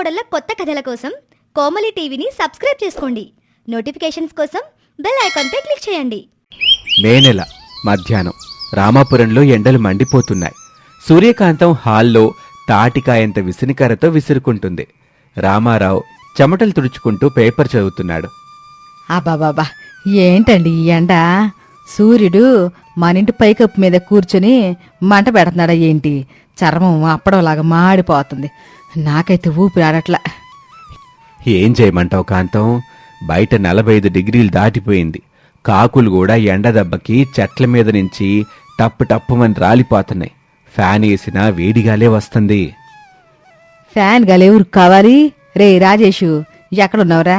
కోడళ్ళ కొత్త కథల కోసం కోమలి టీవీని సబ్స్క్రైబ్ చేసుకోండి. నోటిఫికేషన్స్ కోసం బెల్ ఐకాన్పై క్లిక్ చేయండి. మే నెల మధ్యాహ్నం రామాపురంలో ఎండలు మండిపోతున్నాయి. సూర్యకాంతం హాల్లో తాటికాయంత విసినికరతో విసురుకుంటుంది. రామారావు చెమటలు తుడుచుకుంటూ పేపర్ చదువుతున్నాడు. అబ్బాబాబా, ఏంటండి ఈ ఎండ? సూర్యుడు మనింటి పైకప్పు మీద కూర్చొని మంట పెడుతున్నాడా ఏంటి? చర్మం అప్పడంలాగా మాడిపోతుంది. నాకైతే ఊపిరి ఆడట్లా. ఏం చేయమంటావు కాంతం? బయట 45 డిగ్రీలు దాటిపోయింది. కాకులు కూడా ఎండ దెబ్బకి చెట్ల మీద నుంచి టప్పు టప్పుమని రాలిపోతున్నాయి. ఫ్యాన్ వేసినా వేడిగాలే వస్తుంది. ఫ్యాన్ గాలేవురు కావాలి? రే రాజేషు, ఎక్కడున్నావురా?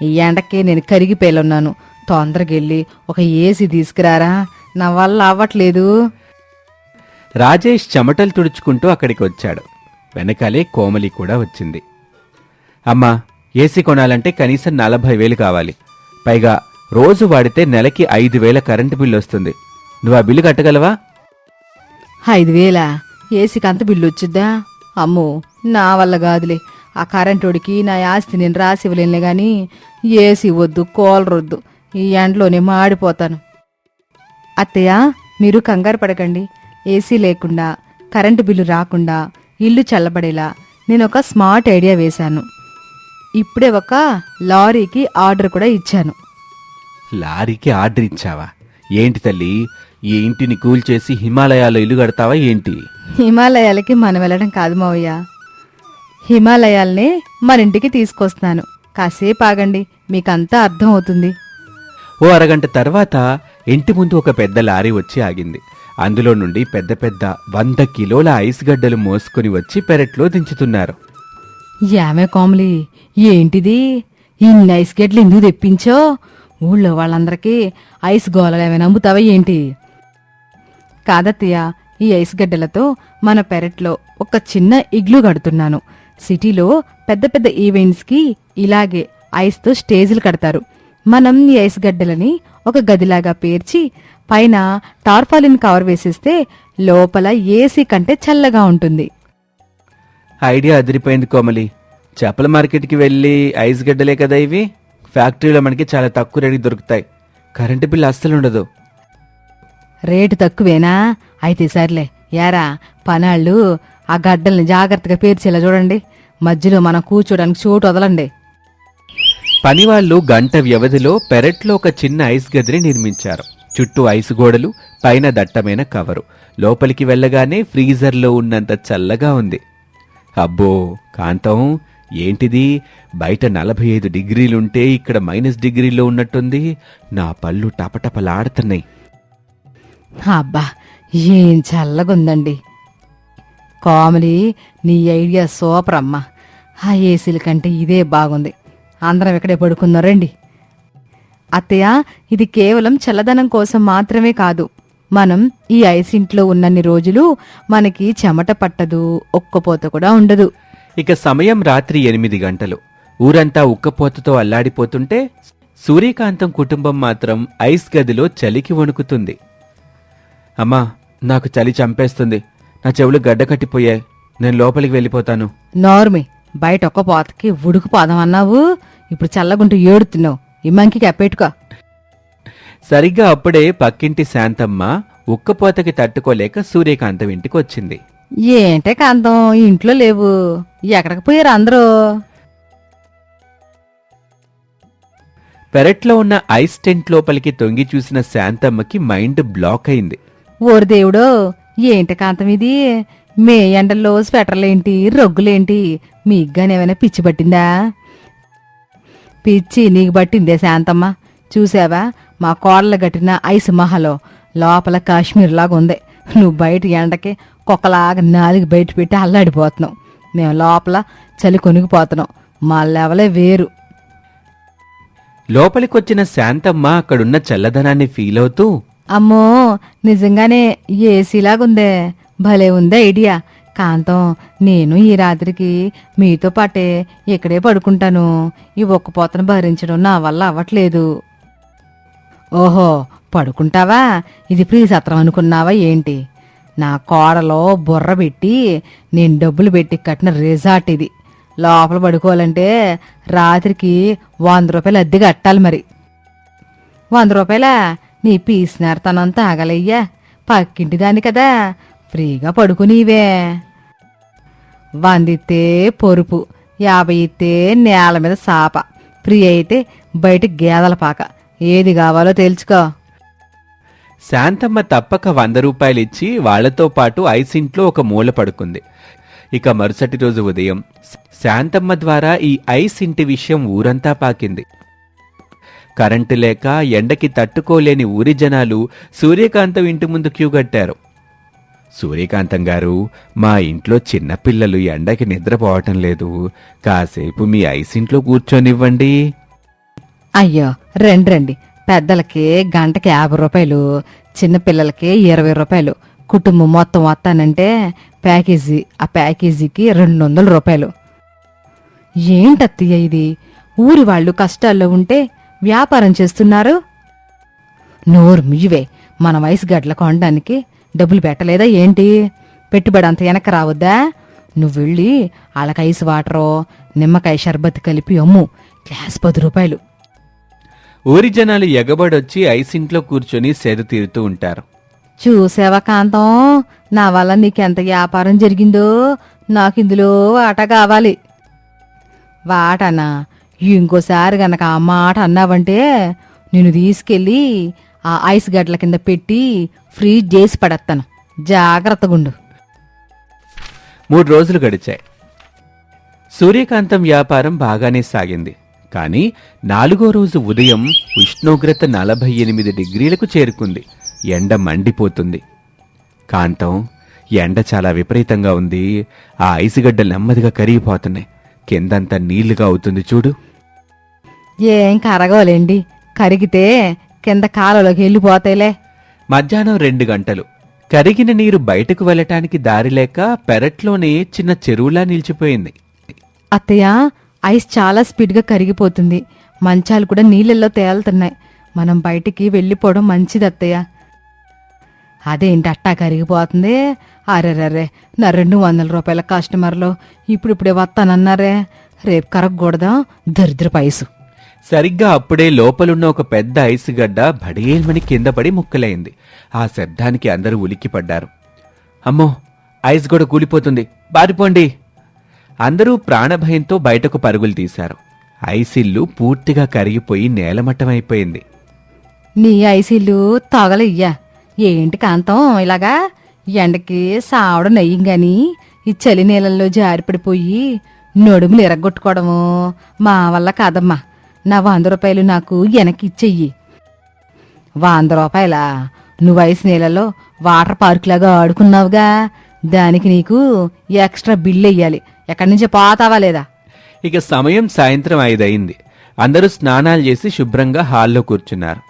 ఈ ఎండకి నేను కరిగిపోయిలున్నాను. తొందరగా వెళ్ళి ఒక ఏసీ తీసుకురారా, నా వల్ల అవ్వట్లేదు. రాజేష్ చెమటలు తుడుచుకుంటూ అక్కడికి వచ్చాడు. వెనకాలే కోమలి కూడా వచ్చింది. అమ్మా, ఏసీ కొనాలంటే కనీసం 40,000 కావాలి. పైగా రోజు వాడితే నెలకి 5,000 కరెంటు బిల్లు వస్తుంది. నువ్వు ఆ బిల్లు కట్టగలవా? 5,000 ఏసీకి అంత బిల్లు వచ్చిద్దా? అమ్మో, నా వల్ల కాదులే. ఆ కరెంటోడికి నా ఆస్తి నేను రాసి ఇవ్వలేనులే గాని ఏసీ వద్దు, కూలర్ వద్దు. ఈ ఎండలోనే మాడిపోతాను. అత్తయ్య, మీరు కంగారు పడకండి. ఏసీ లేకుండా, కరెంటు బిల్లు రాకుండా ఇల్లు చల్లబడేలా నేను ఒక స్మార్ట్ ఐడియా వేశాను. ఇప్పుడే ఒక లారీకి ఆర్డర్ కూడా ఇచ్చాను. లారీకి ఆర్డర్ ఇచ్చావా? ఏంటి తల్లి, ఈ ఇంటిని కూల్చేసి హిమాలయాల్లో ఇల్లు కడతావా ఏంటి? హిమాలయాలకి మనం వెళ్ళడం కాదు మావయ్య, హిమాలయాల్నే మన ఇంటికి తీసుకొస్తున్నాను. కాసేపు ఆగండి, మీకంతా అర్థం అవుతుంది. ఓ అరగంట తర్వాత ఇంటి ముందు ఒక పెద్ద లారీ వచ్చి ఆగింది. అందులో నుండి పెద్ద పెద్ద 100 కిలోల ఐస్ గడ్డలు మోసుకుని వచ్చి పెరట్లో దించుతున్నారు. యామే కోమలి, ఏంటిది? ఇన్ని ఐస్ గడ్డలు ఎందుకు తెప్పించో? ఊళ్ళో వాళ్ళందరికీ ఐస్ గోళలు ఏమైనా అమ్ముతావా ఏంటి? కాదత్తయ్య, ఈ ఐస్ గడ్డలతో మన పెరట్లో ఒక చిన్న ఇగ్లూ కడుతున్నాను. సిటీలో పెద్ద పెద్ద ఈవెంట్స్కి ఇలాగే ఐస్తో స్టేజీలు కడతారు. మనం ఈ ఐస్ గడ్డలని ఒక గదిలాగా పేర్చి పైన టార్పాలిన్ కవర్ వేసేస్తే లోపల ఏసీ కంటే చల్లగా ఉంటుంది. ఐడియా అదిరిపోయింది కోమలి. చేపల మార్కెట్కి వెళ్ళి ఐస్ గడ్డలే కదా ఇవి. ఫ్యాక్టరీలో మనకి చాలా తక్కువ రేటుకి దొరుకుతాయి. కరెంటు బిల్లు అస్సలు ఉండదు. రేటు తక్కువేనా? అయితే సర్లే. యారా పనాళ్ళు, ఆ గడ్డల్ని జాగ్రత్తగా పేర్చేలా చూడండి. మధ్యలో మనం కూర్చోడానికి చోటు వదలండి. పనివాళ్లు గంట వ్యవధిలో పెరట్లో ఒక చిన్న ఐస్ గదిని నిర్మించారు. చుట్టూ ఐసు గోడలు, పైన దట్టమైన కవరు. లోపలికి వెళ్ళగానే ఫ్రీజర్లో ఉన్నంత చల్లగా ఉంది. అబ్బో కాంతం, ఏంటిది? బయట 45 డిగ్రీలుంటే ఇక్కడ -డిగ్రీలో ఉన్నట్టుంది. నా పళ్ళు టపటపలాడుతున్నాయి. అబ్బా, ఏం చల్లగుందండి. కోమలి, నీ ఐడియా సూపర్ అమ్మా. ఆ ఏసీల కంటే ఇదే బాగుంది. అందరం ఇక్కడే పడుకున్నారండి. అత్తయ్య, ఇది కేవలం చల్లదనం కోసం మాత్రమే కాదు. మనం ఈ ఐస్ ఇంట్లో ఉన్నన్ని రోజులు మనకి చెమట పట్టదు, ఒక్కపోత కూడా ఉండదు. ఇక సమయం రాత్రి 8 గంటలు. ఊరంతా ఉక్కపోతతో అల్లాడిపోతుంటే సూర్యకాంతం కుటుంబం మాత్రం ఐస్ గదిలో చలికి వణుకుతుంది. అమ్మా, నాకు చలి చంపేస్తుంది. నా చెవులు గడ్డ కట్టిపోయాయి. నేను లోపలికి వెళ్ళిపోతాను. నోర్మి, బయట ఒక్క పోతకి ఉడుకుపోదాం అన్నావు, ఇప్పుడు చల్లగుంటూ ఏడుతున్నావు. ఈ మంకికి అప్పేట్టుకో. సరిగ్గా అప్పుడే పక్కింటి శాంతమ్మ ఉక్కపోతకి తట్టుకోలేక సూర్యకాంతం ఇంటికి వచ్చింది. ఏంటే కాంతం, ఇంట్లో లేవు? ఎక్కడికి పోయారు అందరూ? పెరట్లో ఉన్న ఐస్ టెంట్ లోపలికి తొంగి చూసిన శాంతమ్మకి మైండ్ బ్లాక్ అయింది. ఓరి దేవుడో, ఏంటి కాంతం ఇది? మే ఎండల్లో స్వెటర్లేంటి, రొగ్గులేంటి? మీగ్గానేమైనా పిచ్చి పట్టిందా? పిచ్చి నీకు పట్టిందే శాంతమ్మ. చూసావా, మా కోడలు కట్టిన ఐస్ మహలో లోపల కాశ్మీర్ లాగా ఉంది. నువ్వు బయట ఎండకి కుక్కలాగా 4 బయట పెట్టి అల్లాడిపోతున్నావు. మేము లోపల చలి కొనిగిపోతున్నాం. మా లెవలే వేరు. లోపలికొచ్చిన శాంతమ్మ అక్కడున్న చల్లదనాన్ని ఫీల్ అవుతూ, అమ్మో, నిజంగానే ఏసీలాగుందే. భలే ఉందే ఐడియా. కాంతం, నేను ఈ రాత్రికి మీతో పాటే ఇక్కడే పడుకుంటాను. ఈ ఒక్కపోతను భరించడం నా వల్ల అవ్వట్లేదు. ఓహో, పడుకుంటావా? ఇది ప్రీసత్రం అనుకున్నావా ఏంటి? నా కోడలో బుర్ర పెట్టి నేను డబ్బులు పెట్టి కట్టిన రిసార్ట్ ఇది. లోపల పడుకోవాలంటే రాత్రికి 100 రూపాయలు అద్దె కట్టాలి మరి. 100 రూపాయలా? నీ పీసినారతనంతా ఆగలయ్యా, పక్కింటి దాన్ని కదా, ఫ్రీగా పడుకునివే. 100 ఇస్తే పొరుపు, 50 ఇస్తే నేల మీద సాప, ఫ్రీ అయితే బయట గేదల పాక. ఏది కావాలో తెలుసుకో. శాంతమ్మ తప్పక 100 రూపాయలిచ్చి వాళ్లతో పాటు ఐస్ ఇంట్లో ఒక మూల పడుకుంది. ఇక మరుసటి రోజు ఉదయం శాంతమ్మ ద్వారా ఈ ఐస్ ఇంటి విషయం ఊరంతా పాకింది. కరెంటు లేక ఎండకి తట్టుకోలేని ఊరి జనాలు సూర్యకాంతం ఇంటి ముందు క్యూ కట్టారు. సూర్యకాంతం గారు, మా ఇంట్లో చిన్నపిల్లలు ఎండకి నిద్రపోవటం లేదు, కాసేపు మీ ఐస్ ఇంట్లో కూర్చొనివ్వండి. అయ్యో రండి, పెద్దలకి గంటకి 50 రూపాయలు, చిన్నపిల్లలకి 20 రూపాయలు, కుటుంబం మొత్తం వస్తానంటే ప్యాకేజీ, ఆ ప్యాకేజీకి 200 రూపాయలు. ఏంటత్తయ్య ఇది? ఊరి వాళ్ళు కష్టాల్లో ఉంటే వ్యాపారం చేస్తున్నారు. నోరు ముయ్యవే, మన వయసు గడ్ల కొనడానికి డబ్బులు పెట్టలేదా ఏంటి? పెట్టుబడి అంత వెనక రావద్దా? నువ్వు వెళ్ళి వాళ్ళకి ఐస్ వాటరో నిమ్మకాయ షర్బత్ కలిపి అమ్ము, గ్లాస్ 10 రూపాయలు. ఊరి జనాలు ఎగబడొచ్చి ఐస్ ఇంట్లో కూర్చొని సేద తీరుతూ ఉంటారు. చూసావా కాంతం, నా వల్ల నీకెంత వ్యాపారం జరిగిందో, నాకిందులో వాటా కావాలి. వాటనా? ఇంకోసారి గనక ఆ మాట అన్నావంటే నిన్ను తీసుకెళ్ళి ఆ ఐస్ గడ్ల కింద పెట్టి ఫ్రీజ్ చేసి పడేస్తాను, జాగ్రత్తగుండు. 3 రోజులు గడిచాయి. సూర్యకాంతం వ్యాపారం బాగానే సాగింది. కానీ 4వ రోజు ఉదయం ఉష్ణోగ్రత 48 డిగ్రీలకు చేరుకుంది. ఎండ మండిపోతుంది. కాంతం, ఎండ చాలా విపరీతంగా ఉంది. ఆ ఐసుగడ్డలు నెమ్మదిగా కరిగిపోతున్నాయి. కిందంతా నీళ్లుగా అవుతుంది చూడు. ఏం కరగోలేండి, కరిగితే కింద కాలువలోకి వెళ్ళిపోతాయిలే. మధ్యాహ్నం 2 గంటలు. కరిగిన నీరు బయటకు వెళ్ళటానికి దారి లేక పెరట్లోనే చిన్న చెరువులా నిలిచిపోయింది. అత్తయ్య, ఐస్ చాలా స్పీడ్గా కరిగిపోతుంది. మంచాలు కూడా నీళ్ళల్లో తేలుతున్నాయి. మనం బయటికి వెళ్ళిపోవడం మంచిది అత్తయ్య. అదేంటి అట్టా కరిగిపోతుంది? అరెరరే, నా 200 రూపాయల కస్టమర్లు ఇప్పుడిప్పుడే వస్తానన్నారే, రేపు కరగకూడదా దరిద్రపు ఐసు. సరిగ్గా అప్పుడే లోపలున్న ఒక పెద్ద ఐసు గడ్డ భడేల్మని కింద పడి ముక్కలైంది. ఆ శబ్దానికి అందరూ ఉలిక్కిపడ్డారు. అమ్మో, ఐస్ కూడా కూలిపోతుంది, పారిపోండి! అందరూ ప్రాణభయంతో బయటకు పరుగులు తీశారు. ఐసిల్లు పూర్తిగా కరిగిపోయి నేలమట్టమైపోయింది. నీ ఐసీలు తగలయ్యా. ఏంటి కాంతం ఇలాగా? ఎండకి సావడం నయ్యం గాని ఈ చలి నీళ్ళల్లో జారిపడిపోయి నడుములు ఎరగొట్టుకోవడము మా వల్ల కాదమ్మా. నా 100 రూపాయలు నాకు వెనక్కి ఇచ్చెయ్యి. 100 రూపాయలా? నువ్వు ఐస్ నీళ్ళలో వాటర్ పార్కులాగా ఆడుకున్నావుగా, దానికి నీకు ఎక్స్ట్రా బిల్లు వెయ్యాలి. ఎక్కడి నుంచి పోతావా లేదా? ఇక సమయం సాయంత్రం 5 అయింది. అందరూ స్నానాలు చేసి శుభ్రంగా హాల్లో కూర్చున్నారు.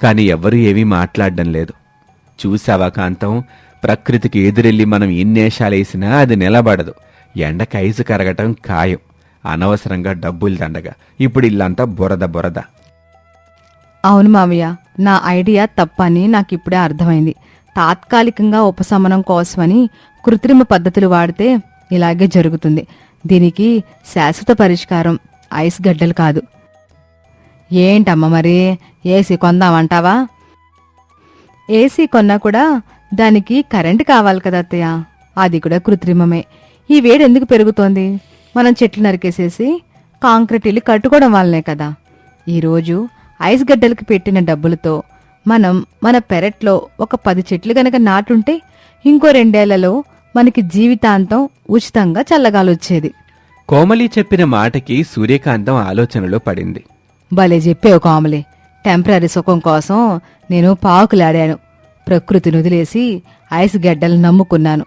కాని ఎవ్వరూ ఏమీ మాట్లాడడం లేదు. చూసావా కాంతం, ప్రకృతికి ఎదురెళ్ళి మనం ఎన్నేషాలేసినా అది నిలబడదు. ఎండకి ఐసు కరగటం ఖాయం. అనవసరంగా డబ్బులు దండగా ఇప్పుడు ఇల్లంతా బురద బురద. అవును మామయ్య, నా ఐడియా తప్పని నాకిప్పుడే అర్థమైంది. తాత్కాలికంగా ఉపశమనం కోసమని కృత్రిమ పద్ధతులు వాడితే ఇలాగే జరుగుతుంది. దీనికి శాశ్వత పరిష్కారం ఐస్ గడ్డలు కాదు. ఏంటమ్మ మరి, ఏసీ కొందామంటావా? ఏసీ కొన్నా కూడా దానికి కరెంటు కావాలి కదా అత్తయ్య, అది కూడా కృత్రిమమే. ఈ వేడి ఎందుకు పెరుగుతోంది? మనం చెట్లు నరికేసేసి కాంక్రీట్ ఇల్లు కట్టుకోవడం వల్లనే కదా. ఈరోజు ఐస్ గడ్డలకి పెట్టిన డబ్బులతో మనం మన పెరట్లో ఒక 10 చెట్లు గనక నాటుంటే ఇంకో 2 ఏళ్లలో మనకి జీవితాంతం ఉచితంగా చల్లగాలొచ్చేది. కోమలి చెప్పిన మాటకి సూర్యకాంతం ఆలోచనలో పడింది. భలే చెప్పేవు కోమలి. టెంపరీ సుఖం కోసం నేను పాకులాడాను, ప్రకృతిని వదిలేసి ఐస్ గడ్డలు నమ్ముకున్నాను.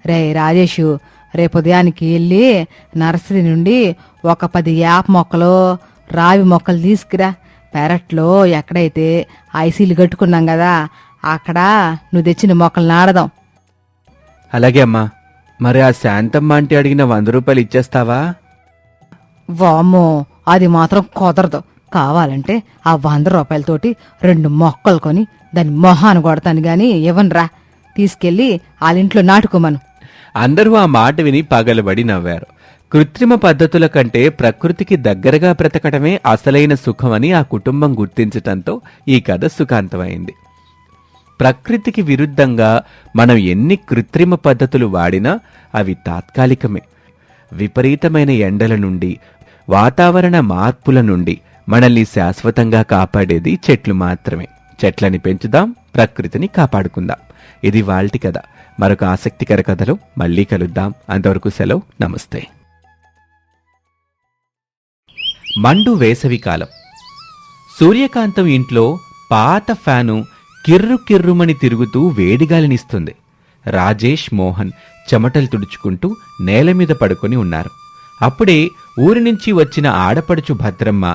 రే రాజేషు, రేపు ఉదయానికి వెళ్ళి నర్సరీ నుండి ఒక 10 యాప మొక్కలు, రావి మొక్కలు తీసుకురా. పెరట్లో ఎక్కడైతే ఐసీలు కట్టుకున్నాం కదా, అక్కడ నువ్వు తెచ్చిన మొక్కలు నాడదాం. అలాగే అమ్మా. మరి ఆ శాంతమ్మ ఆంటీ అడిగిన 100 రూపాయలు ఇచ్చేస్తావా? వామ్మో, అది మాత్రం కుదరదు. కావాలంటే ఆ 100 రూపాయలతోటి 2 మొక్కలు కొని దాని మొహాన్ని కొడతాను గాని ఇవ్వనురా. తీసుకెళ్లి వాళ్ళింట్లో నాటుకోమను. అందరూ ఆ మాట విని పగలబడి నవ్వారు. కృత్రిమ పద్ధతుల కంటే ప్రకృతికి దగ్గరగా బ్రతకడమే అసలైన సుఖమని ఆ కుటుంబం గుర్తించటంతో ఈ కథ సుఖాంతమైంది. ప్రకృతికి విరుద్ధంగా మనం ఎన్ని కృత్రిమ పద్ధతులు వాడినా అవి తాత్కాలికమే. విపరీతమైన ఎండల నుండి, వాతావరణ మార్పుల నుండి మనల్ని శాశ్వతంగా కాపాడేది చెట్లు మాత్రమే. చెట్లని పెంచుదాం, ప్రకృతిని కాపాడుకుందాం. ఇది వాల్టి కథ. మరొక ఆసక్తికర కథలో మళ్ళీ కలుద్దాం. అంతవరకు సెలవు. నమస్తే. మండు వేసవికాలం. సూర్యకాంతం ఇంట్లో పాత ఫ్యాను కిర్రు కిర్రుమని తిరుగుతూ వేడిగాలినిస్తుంది. రాజేష్, మోహన్ చెమటలు తుడుచుకుంటూ నేలమీద పడుకొని ఉన్నారు. అప్పుడే ఊరి నుంచి వచ్చిన ఆడపడుచు భద్రమ్మ,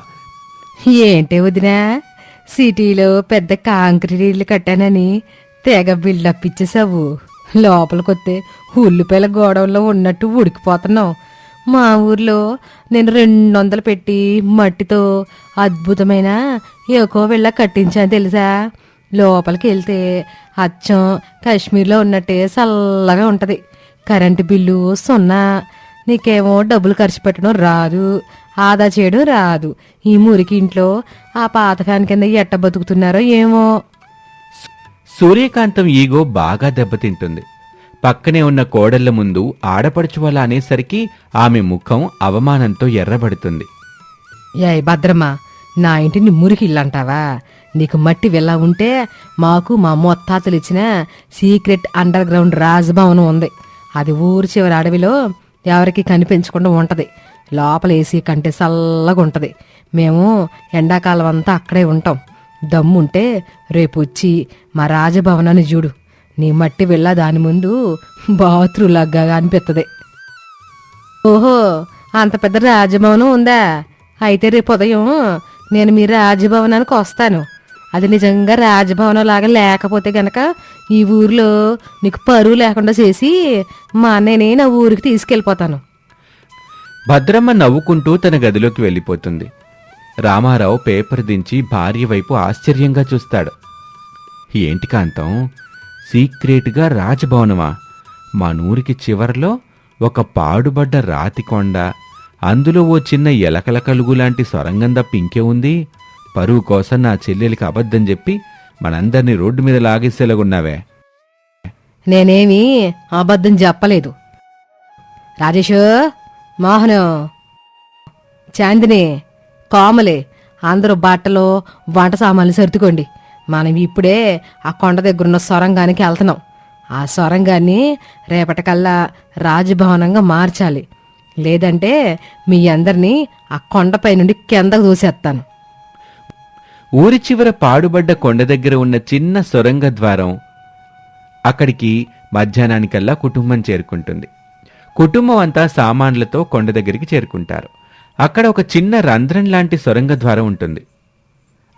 ఏంటే వదినా, సిటీలో పెద్ద కాంక్రీట్ ఇల్లు కట్టానని తెగ బిల్డప్ ఇచ్చేసావు. లోపలికొస్తే ఉల్లిపాయల గోడౌన్లో ఉన్నట్టు ఉడికిపోతున్నావు. మా ఊర్లో నేను 200 పెట్టి మట్టితో అద్భుతమైన ఏకో వెళ్ళ కట్టించాను తెలుసా. లోపలికి వెళ్తే అచ్చం కాశ్మీర్లో ఉన్నట్టే చల్లగా ఉంటుంది. Current bill 0. నీకేమో డబ్బులు ఖర్చు పెట్టడం రాదు, ఆదా చేయడం రాదు. ఈ మురికి ఇంట్లో ఆ పాత ఫ్యాన్ కింద ఎట్ట బతుకుతున్నారో ఏమో. సూర్యకాంతం ఈగో బాగా దెబ్బతింటుంది. పక్కనే ఉన్న కోడళ్ల ముందు ఆడపడుచు వాళ్ళ అనేసరికి ఆమె ముఖం అవమానంతో ఎర్రబడుతుంది. ఏయ్ భద్రమ్మ, నా ఇంటిని మురికి ఇల్లంటావా? నీకు మట్టి వెళ్ళా ఉంటే మాకు మా మొత్తాతలు ఇచ్చిన సీక్రెట్ అండర్ గ్రౌండ్ రాజభవనం ఉంది. అది ఊరి చివరి అడవిలో ఎవరికి కనిపించకుండా ఉంటది. లోపల ఏసీ కంటే చల్లగా ఉంటది. మేము ఎండాకాలం అంతా అక్కడే ఉంటాం. దమ్ముంటే రేపు వచ్చి మా రాజభవనాన్ని చూడు. నీ మట్టి వెళ్ళా దాని ముందు బాత్రూమ్ లాగా అనిపిస్తుంది. ఓహో, అంత పెద్ద రాజభవనం ఉందా? అయితే రేపు ఉదయం నేను మీ రాజభవనానికి వస్తాను. అది నిజంగా రాజభవనం లాగా లేకపోతే గనక ఈ ఊరిలో నీకు పరువు లేకుండా చేసి మా అన్నయ్యని నా ఊరికి తీసుకెళ్ళిపోతాను. భద్రమ్మ నవ్వుకుంటూ తన గదిలోకి వెళ్ళిపోతుంది. రామారావు పేపర్ దించి భార్య వైపు ఆశ్చర్యంగా చూస్తాడు. ఏంటి కాంతం, సీక్రెట్గా రాజభవనమా? మా నూరికి చివర్లో ఒక పాడుబడ్డ రాతి కొండ, అందులో ఓ చిన్న ఎలకల కలుగు లాంటి సొరంగం తప్ప ఇంకే ఉంది? పరువు కోసం నా చెల్లెలికి అబద్ధం చెప్పి మనందరినీ రోడ్డు మీద లాగేసేలాగున్నావే. నేనేమీ అబద్ధం చెప్పలేదు. రాజేషు, మోహను, చాందిని, కోమలి, అందరూ బట్టలు వంట సామాన్లు సర్దుకోండి. మనం ఇప్పుడే ఆ కొండ దగ్గరున్న సొరంగానికి వెళ్తున్నాం. ఆ సొరంగాన్ని రేపటికల్లా రాజభవనంగా మార్చాలి. లేదంటే మీ అందరినీ ఆ కొండపై నుండి కిందకు దూసేస్తాను. ఊరి చివర పాడుబడ్డ కొండ దగ్గర ఉన్న చిన్న సొరంగ ద్వారం. అక్కడికి మధ్యాహ్నానికల్లా కుటుంబం చేరుకుంటుంది. కుటుంబం అంతా సామాన్లతో కొండ దగ్గరికి చేరుకుంటారు. అక్కడ ఒక చిన్న రంధ్రం లాంటి సొరంగ ద్వారం ఉంటుంది.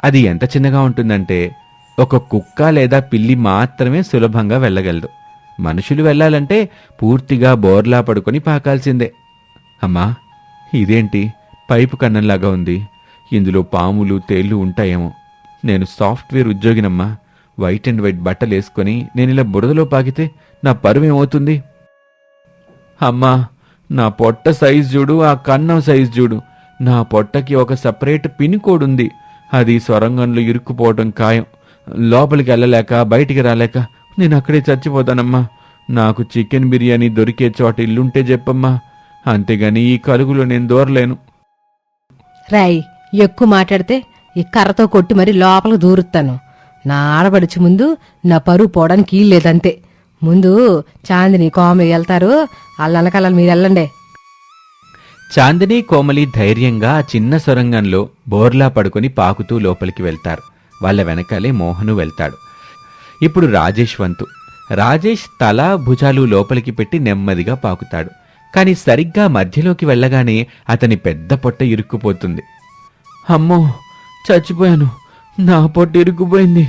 అది ఎంత చిన్నగా ఉంటుందంటే ఒక కుక్క లేదా పిల్లి మాత్రమే సులభంగా వెళ్ళగలదు. మనుషులు వెళ్ళాలంటే పూర్తిగా బోర్లా పడుకొని పాకాల్సిందే. అమ్మా, ఇదేంటి పైపు కన్నంలాగా ఉంది? ఇందులో పాములు, తేళ్లు ఉంటాయేమో. నేను సాఫ్ట్వేర్ ఉద్యోగినమ్మా. వైట్ అండ్ వైట్ బట్టలు వేసుకొని నేను ఇలా బురదలో పాకితే నా పరువేమవుతుంది? అమ్మా, నా పొట్ట సైజు చూడు, ఆ కన్నం సైజు చూడు. నా పొట్టకి ఒక సపరేట్ పిన్ కోడ్ ఉంది. అది సొరంగంలో ఇరుక్కుపోవడం ఖాయం. లోపలికి వెళ్ళలేక బయటికి రాలేక నేను అక్కడే చచ్చిపోతానమ్మా. నాకు చికెన్ బిర్యానీ దొరికే చోట ఇల్లుంటే చెప్పమ్మా. అంతేగాని ఈ కలుగులో నేను దూరలేను. రాయ్, ఎక్కువ మాట్లాడితే ఈ కర్రతో కొట్టి మరీ లోపలికి దూరుతాను. నా ఆడబడిచి ముందు నా పరువు పోవడానికి లేదంతే. ముందు చాందిని, కోమలి వెళ్తారు. అల్లనకల్లా మీరు వెళ్ళండి. చాందిని, కోమలి ధైర్యంగా ఆ చిన్న సొరంగంలో బోర్లా పడుకొని పాకుతూ లోపలికి వెళ్తారు. వాళ్ళ వెనకాలే మోహను వెళ్తాడు. ఇప్పుడు రాజేష్ వంతు. రాజేష్ తల, భుజాలు లోపలికి పెట్టి నెమ్మదిగా పాకుతాడు. కాని సరిగ్గా మధ్యలోకి వెళ్ళగానే అతని పెద్ద పొట్ట ఇరుక్కుపోతుంది. అమ్మో, చచ్చిపోయాను. నా పొట్ట ఇరుక్కుపోయింది.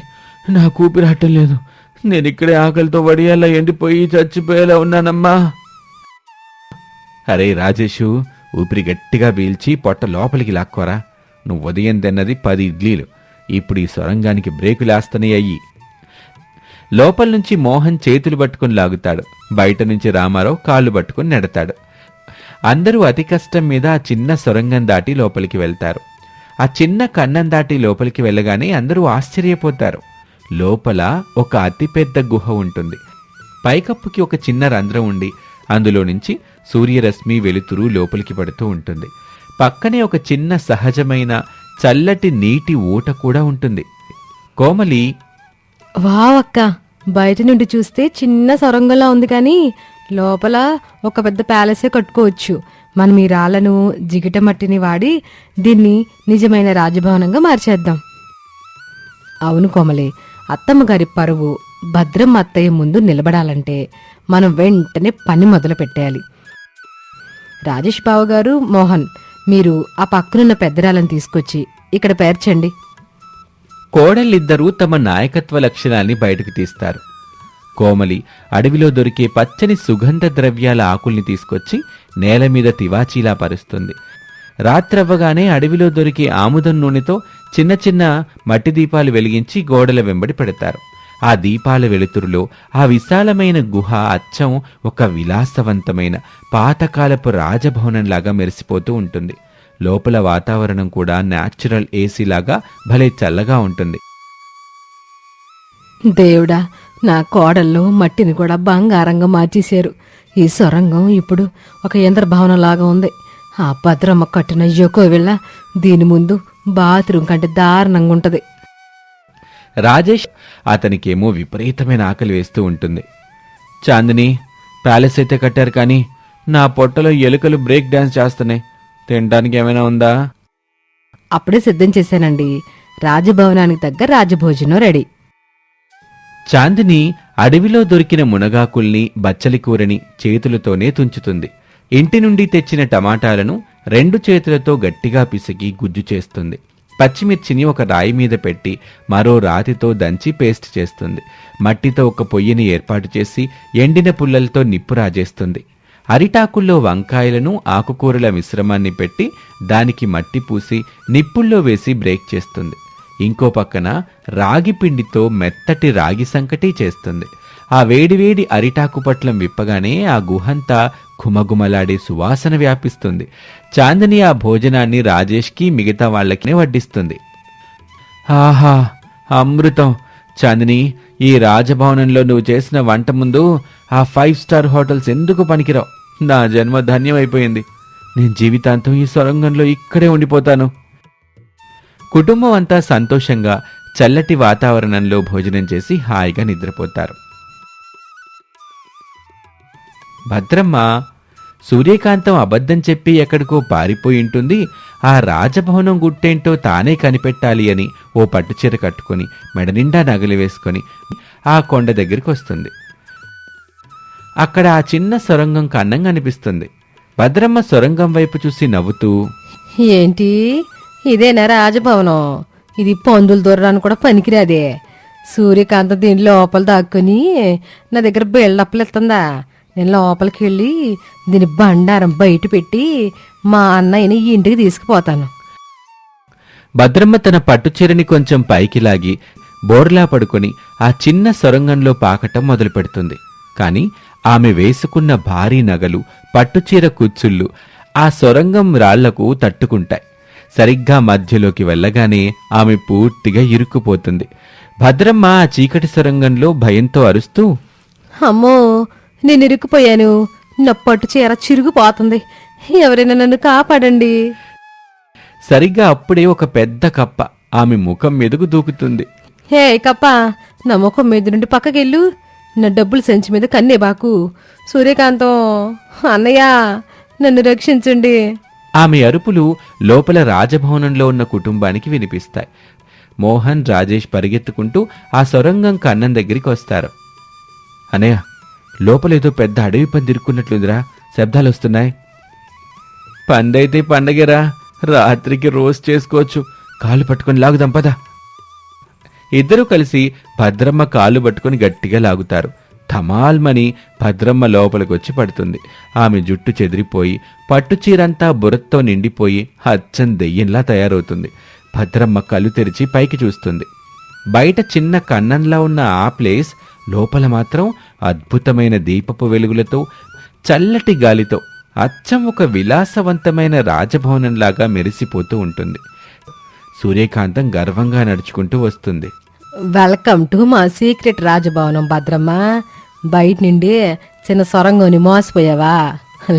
నా ఊపిరాటం లేదు. నేనిక్కడే ఆకలితో వడియాలా ఎండిపోయి చచ్చిపోయేలా ఉన్నానమ్మా. అరే రాజేషు, ఊపిరి గట్టిగా పీల్చి పొట్ట లోపలికి లాక్కోరా. నువ్వు ఉదయం తిన్నది 10 ఇడ్లీలు. ఇప్పుడు ఈ సొరంగానికి బ్రేకులేస్తనే అయ్యి. లోపల నుంచి మోహన్ చేతులు పట్టుకుని లాగుతాడు. బయట నుంచి రామారావు కాళ్ళు పట్టుకుని నెడతాడు. అందరూ అతి కష్టం మీద ఆ చిన్న సొరంగం దాటి లోపలికి వెళ్తారు. ఆ చిన్న కన్నం దాటి లోపలికి వెళ్ళగానే అందరూ ఆశ్చర్యపోతారు. లోపల ఒక అతిపెద్ద గుహ ఉంటుంది. పైకప్పుకి ఒక చిన్న రంధ్రం ఉండి అందులో నుంచి సూర్యరశ్మి వెలుతురు లోపలికి పడుతూ ఉంటుంది. పక్కనే ఒక చిన్న సహజమైన చల్లటి నీటి ఊట కూడా ఉంటుంది. కోమలి, వావక్క, బయట నుండి చూస్తే చిన్న సొరంగంలా ఉంది కానీ లోపల ఒక పెద్ద ప్యాలెసే కట్టుకోవచ్చు. మనం ఈ రాళ్లను జిగిట మట్టిని వాడి దీన్ని నిజమైన రాజభవనంగా మార్చేద్దాం. అవును కోమలి, అత్తమ్మ గారి పరువు భద్రమ్మ అత్తయ్య ముందు నిలబడాలంటే మనం వెంటనే పని మొదలు పెట్టేయాలి. రాజేష్ బావ గారు, మోహన్, మీరు ఆ పక్కనున్న పెద్దరాలను తీసుకొచ్చి ఇక్కడ పేర్చండి. కోడళ్ళిద్దరూ తమ నాయకత్వ లక్షణాల్ని బయటకు తీస్తారు. కోమలి అడవిలో దొరికే పచ్చని సుగంధ ద్రవ్యాల ఆకుల్ని తీసుకొచ్చి నేల మీద తివాచీలా పరుస్తుంది. రాత్రవ్వగానే అడవిలో దొరికే ఆముదం నూనెతో చిన్న చిన్న మట్టి దీపాలు వెలిగించి గోడల వెంబడి పెడతారు. ఆ దీపాల వెలుతురులో ఆ విశాలమైన గుహ అచ్చం ఒక విలాసవంతమైన పాతకాలపు రాజభవనంలాగా మెరిసిపోతూ ఉంటుంది. లోపల వాతావరణం కూడా న్యాచురల్ ఏసీలాగా భలే చల్లగా ఉంటుంది. దేవుడా, నా కోడల్లో మట్టిని కూడా బంగారంగా మార్చేశారు. ఈ సొరంగం ఇప్పుడు ఒక యంత్ర భవనంలాగా ఉంది. ఆ భద్రమ్మ కట్టిన యొకోవిళ్ళ దీని ముందు బాత్రూం కంటే దారుణంగా ఉంటది. రాజేష్, అతనికేమో విపరీతమైన ఆకలి వేస్తూ ఉంటుంది. చాందిని, ప్యాలెస్ అయితే కట్టారు కానీ నా పొట్టలో ఎలుకలు బ్రేక్ డాన్స్ చేస్తున్నాయి. తినడానికి ఏమైనా ఉందా? అప్పుడే సిద్ధం చేశానండి. రాజభవనానికి తగ్గ రాజభోజనం రెడీ. చాందిని అడవిలో దొరికిన మునగాకుల్ని, బచ్చలి కూరని చేతులతోనే తుంచుతుంది. ఇంటి నుండి తెచ్చిన టమాటాలను 2 చేతులతో గట్టిగా పిసికి గుజ్జు చేస్తుంది. పచ్చిమిర్చిని ఒక రాయి మీద పెట్టి మరో రాతితో దంచి పేస్ట్ చేస్తుంది. మట్టితో ఒక పొయ్యిని ఏర్పాటు చేసి ఎండిన పుల్లలతో నిప్పు రాజేస్తుంది. అరిటాకుల్లో వంకాయలను, ఆకుకూరల మిశ్రమాన్ని పెట్టి దానికి మట్టి పూసి నిప్పుల్లో వేసి బ్రేక్ చేస్తుంది. ఇంకో పక్కన రాగి పిండితో మెత్తటి రాగి సంకటి చేస్తుంది. ఆ వేడివేడి అరిటాకు పట్లం విప్పగానే ఆ గుహంతా ఘుమఘుమలాడే సువాసన వ్యాపిస్తుంది. చాందిని ఆ భోజనాన్ని రాజేష్కి, మిగతా వాళ్ళకి వడ్డిస్తుంది. ఆహా, అమృతం! చాందిని, ఈ రాజభవనంలో నువ్వు చేసిన వంట ముందు ఆ 5 స్టార్ హోటల్స్ ఎందుకు పనికిరావు. నా జన్మ ధన్యమైపోయింది. నేను జీవితాంతం ఈ సొరంగంలో ఇక్కడే ఉండిపోతాను. కుటుంబం అంతా సంతోషంగా చల్లటి వాతావరణంలో భోజనం చేసి హాయిగా నిద్రపోతారు. భద్రమ్మ సూర్యకాంతం అబద్ధం చెప్పి ఎక్కడికో పారిపోయి ఉంటుంది. ఆ రాజభవనం గుట్టేంటో తానే కనిపెట్టాలి అని ఓ పట్టుచీర కట్టుకుని మెడనిండా నగలు వేసుకుని ఆ కొండ దగ్గరికి వస్తుంది. అక్కడ ఆ చిన్న సొరంగం కన్నం కనిపిస్తుంది. భద్రమ్మ సొరంగం వైపు చూసి నవ్వుతూ, ఏంటి, ఇదేనా రాజభవనం? ఇది పందులు దొరడానికి కూడా పనికిరాదే. సూర్యకాంతం దీని లోపల దాక్కుని నా దగ్గర బిల్డప్లు ఇస్తుందా? నేను లోపలికి వెళ్ళి దీని బండారం బయట పెట్టి మా అన్నయ్యని ఇంటికి తీసుకుపోతాను. భద్రమ్మ తన పట్టుచీరని కొంచెం పైకి లాగి బోర్లా పడుకొని ఆ చిన్న సొరంగంలో పాకటం మొదలు పెడుతుంది. కాని ఆమె వేసుకున్న భారీ నగలు, పట్టుచీర కుచ్చుళ్ళు ఆ సొరంగం రాళ్లకు తట్టుకుంటాయి. సరిగ్గా మధ్యలోకి వెళ్ళగానే ఆమె పూర్తిగా ఇరుక్కుపోతుంది. భద్రమ్మ ఆ చీకటి సొరంగంలో భయంతో అరుస్తూ, అమ్మో, నేను ఇరుక్కుపోయాను. నా పట్టు చీర చిరిగిపోతుంది. ఎవరైనా నన్ను కాపాడండి. సరిగ్గా అప్పుడే ఒక పెద్ద కప్ప ఆమె ముఖం మీదకు దూకుతుంది. హే కప్ప, నా ముఖం మీద నుండి పక్కకెళ్ళు. నా డబ్బులు సంచి మీద కన్నే బాకు. సూర్యకాంతం అన్నయ్య, నన్ను రక్షించండి. ఆమె అరుపులు లోపల రాజభవనంలో ఉన్న కుటుంబానికి వినిపిస్తాయి. మోహన్, రాజేష్ పరిగెత్తుకుంటూ ఆ సొరంగం కన్నం దగ్గరికి వస్తారు. అనయ్య, లోపలేదో పెద్ద అడవి పంది ఇరుక్కున్నట్లుందిరా, శబ్దాలు వస్తున్నాయి. పందైతే పండగరా, రాత్రికి రోస్ట్ చేసుకోవచ్చు. కాలు పట్టుకొని లాగుదాం పద. ఇద్దరూ కలిసి భద్రమ్మ కాలు పట్టుకుని గట్టిగా లాగుతారు. ధమాల్మని భద్రమ్మ లోపలికొచ్చి పడుతుంది. ఆమె జుట్టు చెదిరిపోయి పట్టుచీరంతా బురత్తో నిండిపోయి అచ్చం దెయ్యంలా తయారవుతుంది. భద్రమ్మ కళ్ళు తెరిచి పైకి చూస్తుంది. బయట చిన్న కన్నంలా ఉన్న ఆ ప్లేస్ లోపల మాత్రం అద్భుతమైన దీపపు వెలుగులతో, చల్లటి గాలితో అచ్చం ఒక విలాసవంతమైన రాజభవనంలాగా మెరిసిపోతూ ఉంటుంది. సూర్యకాంతం గర్వంగా నడుచుకుంటూ వస్తుంది. వెల్కమ్ టు మా సీక్రెట్ రాజభవనం భద్రమ్మ. బయట నుండి చిన్న సొరంగంని మోసపోయావా?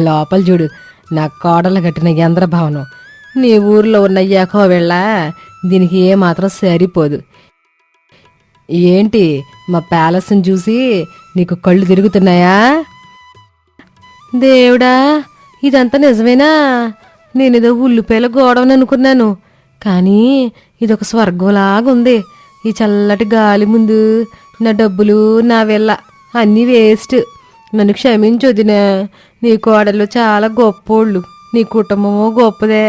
లోపల చూడు, నా కోడలు కట్టిన యంత్రభవనం. నీ ఊర్లో ఉన్న ఎకో వెళ్ళ దీనికి ఏమాత్రం సరిపోదు. ఏంటి మా ప్యాలెస్ని చూసి నీకు కళ్ళు తిరుగుతున్నాయా? దేవుడా, ఇదంతా నిజమేనా? నేనేదో ఉల్లిపాయల గోడవని అనుకున్నాను, కానీ ఇదొక స్వర్గంలాగుంది. ఈ చల్లటి గాలి ముందు నా డబ్బులు, నా వెళ్ళ అన్నీ వేస్ట్. నన్ను క్షమించొదినా. నీ కోడలు చాలా గొప్పోళ్ళు, నీ కుటుంబమో గొప్పదే.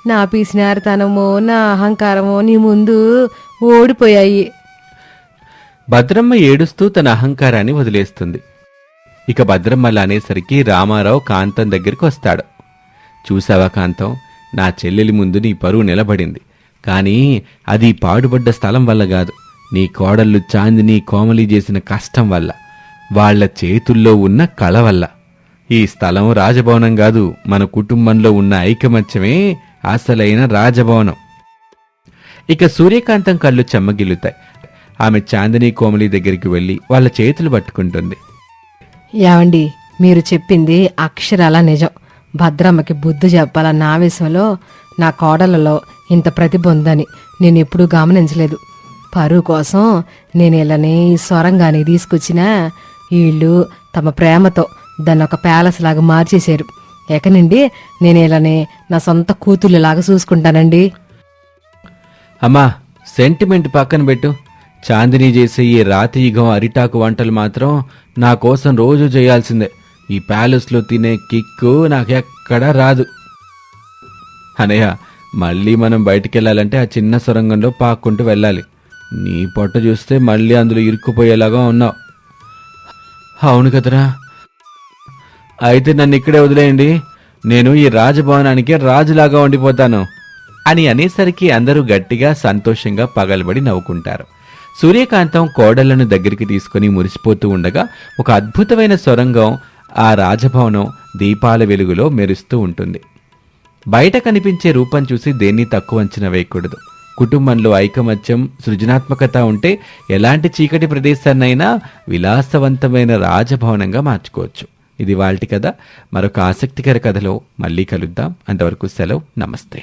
నా పీసినారితనమో నా అహంకారమో నీ ముందు ఓడిపోయాయి. భద్రమ్మ ఏడుస్తూ తన అహంకారాన్ని వదిలేస్తుంది. ఇక భద్రమ్మ అలా అనేసరికి రామారావు కాంతం దగ్గరికి వస్తాడు. చూసావా కాంతం, నా చెల్లెలి ముందు నీ పరువు నిలబడింది. కానీ అది పాడుబడ్డ స్థలం వల్ల కాదు, నీ కోడళ్ళు చాందిని కోమలి చేసిన కష్టం వల్ల, వాళ్ల చేతుల్లో ఉన్న కళ వల్ల. ఈ స్థలం రాజభవనం కాదు, మన కుటుంబంలో ఉన్న ఐకమత్యమే అసలైన రాజభవనం. ఇక సూర్యకాంతం కళ్ళు చెమ్మగిల్లుతాయి. ఆమె చాందిని కోమలి దగ్గరికి వెళ్ళి వాళ్ళ చేతులు పట్టుకుంటుంది. ఏవండి, మీరు చెప్పింది అక్షరాల నిజం. భద్రమ్మకి బుద్ధి చెప్పాలన్న ఆవేశంలో నా కోడలలో ఇంత ప్రతిభ ఉందని నేను ఎప్పుడూ గమనించలేదు. పరువు కోసం నేను ఇలానే ఈ సొరంగానికి తీసుకొచ్చినా వీళ్ళు తమ ప్రేమతో దాన్ని ఒక ప్యాలెస్ లాగా మార్చేశారు. ఎక నుండి నేను ఇలానే నా సొంత కూతుళ్ళలాగా చూసుకుంటానండి. అమ్మా, సెంటిమెంట్ పక్కన పెట్టు. చాందిని చేసే ఈ రాతియుగం అరిటాకు వంటలు మాత్రం నా కోసం రోజు చేయాల్సిందే. ఈ ప్యాలెస్లో తినే కిక్కు నాకెక్కడా రాదు. అనయ్య, మళ్ళీ మనం బయటికెళ్ళాలంటే ఆ చిన్న సొరంగంలో పాక్కుంటూ వెళ్ళాలి. నీ పొట్ట చూస్తే మళ్ళీ అందులో ఇరుక్కుపోయేలాగా ఉన్నావు. అవును కదరా, అయితే నన్ను ఇక్కడే వదిలేయండి. నేను ఈ రాజభవనానికి రాజులాగా ఉండిపోతాను అని అనేసరికి అందరూ గట్టిగా సంతోషంగా పగలబడి నవ్వుకుంటారు. సూర్యకాంతం కోడళ్లను దగ్గరికి తీసుకుని మురిసిపోతూ ఉండగా ఒక అద్భుతమైన సొరంగం, ఆ రాజభవనం దీపాల వెలుగులో మెరుస్తూ ఉంటుంది. బయట కనిపించే రూపం చూసి దేన్ని తక్కువ అంచనా వేయకూడదు. కుటుంబంలో ఐకమత్యం, సృజనాత్మకత ఉంటే ఎలాంటి చీకటి ప్రదేశాన్నైనా విలాసవంతమైన రాజభవనంగా మార్చుకోవచ్చు. ఇది వాల్టి కథ. మరొక ఆసక్తికర కథలో మళ్ళీ కలుద్దాం. అంతవరకు సెలవు. నమస్తే.